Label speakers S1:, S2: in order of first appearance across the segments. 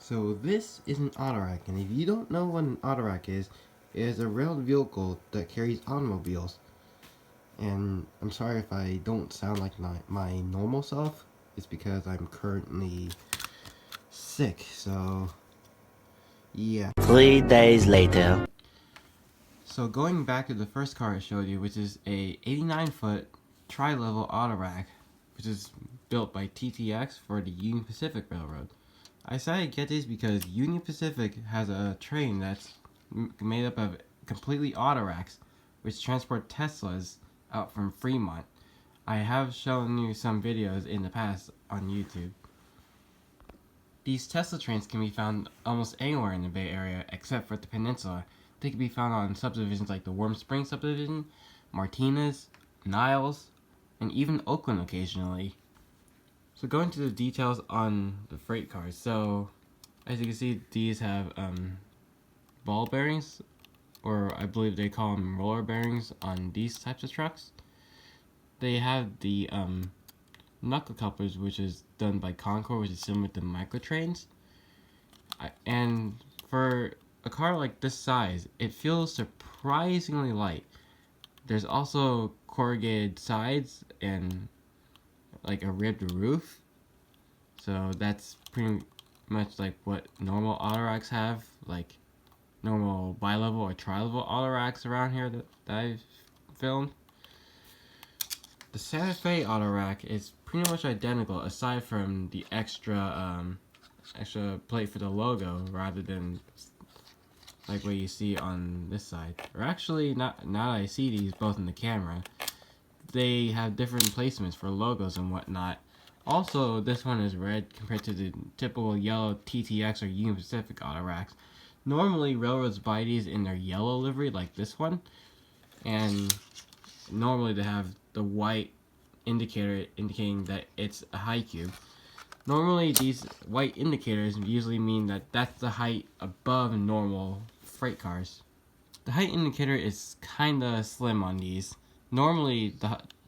S1: So this is an autorack, and if you don't know what an autorack is, it is a railed vehicle that carries automobiles. And I'm sorry if I don't sound like my normal self. It's because I'm currently sick, so yeah.
S2: 3 days later.
S1: So going back to the first car I showed you, which is a 89-foot tri-level autorack, which is built by TTX for the Union Pacific Railroad. I decided to get this because Union Pacific has a train that's made up of completely autoracks, which transport Teslas out from Fremont. I have shown you some videos in the past on YouTube. These Tesla trains can be found almost anywhere in the Bay Area except for the peninsula. They can be found on subdivisions like the Warm Springs subdivision, Martinez, Niles, and even Oakland occasionally. So going to the details on the freight cars. So as you can see, these have ball bearings, or I believe they call them roller bearings on these types of trucks. They have the knuckle couplers, which is done by Concord, which is similar to microtrains. And for a car like this size, it feels surprisingly light. There's also corrugated sides and like a ribbed roof. So that's pretty much like what normal autoracks have, like normal bi-level or tri-level autoracks around here that I've filmed. The Santa Fe autorack is pretty much identical aside from the extra plate for the logo rather than like what you see on this side. Or actually, now that I see these both in the camera, they have different placements for logos and whatnot. Also, this one is red compared to the typical yellow TTX or Union Pacific autoracks. Normally, railroads buy these in their yellow livery like this one, and normally they have the white indicator indicating that it's a high cube. Normally, these white indicators usually mean that that's the height above normal freight cars. The height indicator is kinda slim on these. Normally,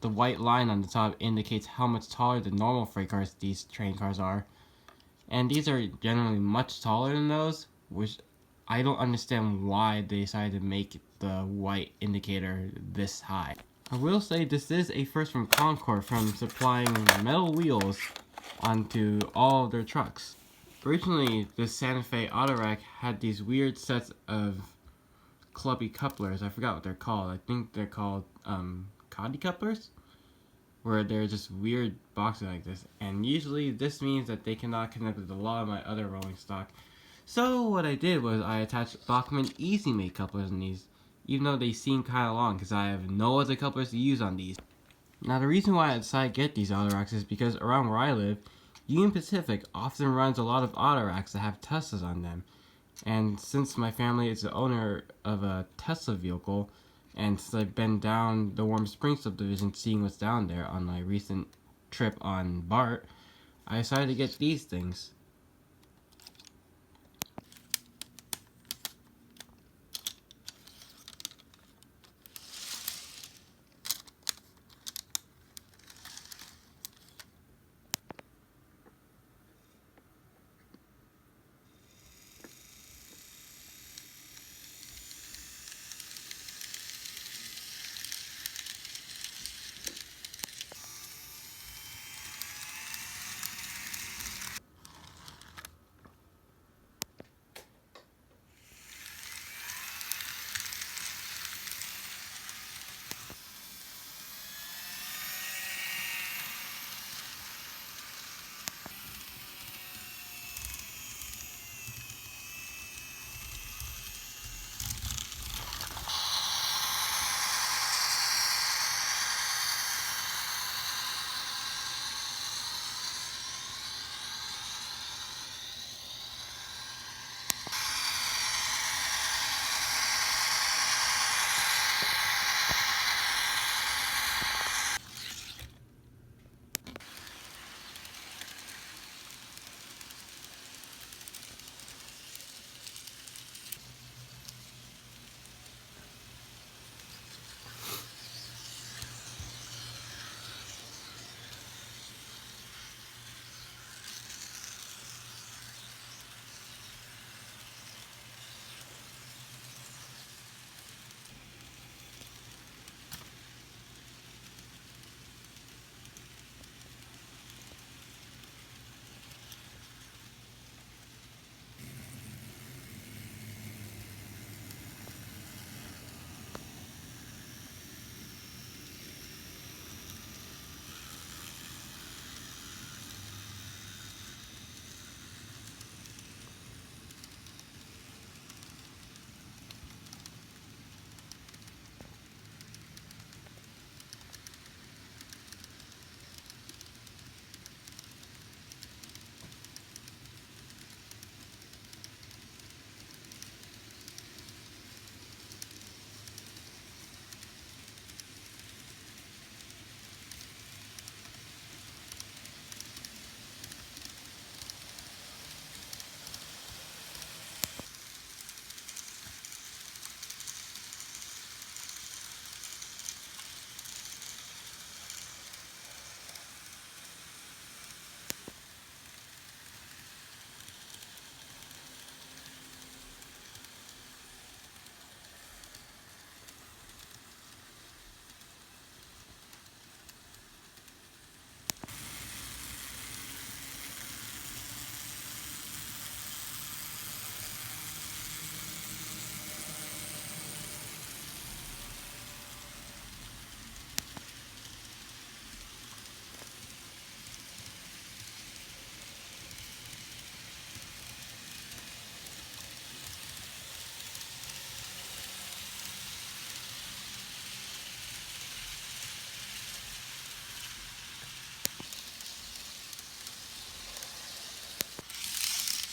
S1: the white line on the top indicates how much taller the normal freight cars these train cars are. And these are generally much taller than those, which I don't understand why they decided to make the white indicator this high. I will say this is a first from Concord from supplying metal wheels onto all of their trucks. Originally, the Santa Fe autorack had these weird sets of clubby couplers. I forgot what they're called. I think they're called Coddy couplers, where they're just weird boxes like this. And usually this means that they cannot connect with a lot of my other rolling stock. So what I did was I attached Bachmann Easy Made couplers on these, even though they seem kind of long because I have no other couplers to use on these. Now the reason why I decided to get these autoracks is because around where I live, Union Pacific often runs a lot of autoracks that have Teslas on them. And since my family is the owner of a Tesla vehicle, and since I've been down the Warm Springs subdivision seeing what's down there on my recent trip on BART, I decided to get these things.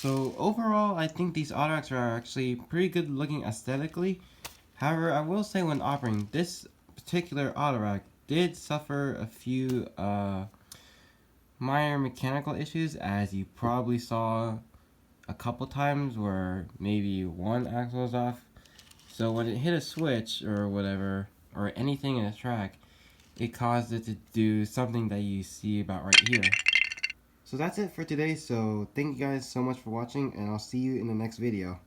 S1: So overall, I think these Autoracks are actually pretty good looking aesthetically. However, I will say when operating, this particular Autorack did suffer a few minor mechanical issues, as you probably saw a couple times where maybe one axle was off. So when it hit a switch or whatever, or anything in the track, it caused it to do something that you see about right here. So that's it for today, so thank you guys so much for watching, and I'll see you in the next video.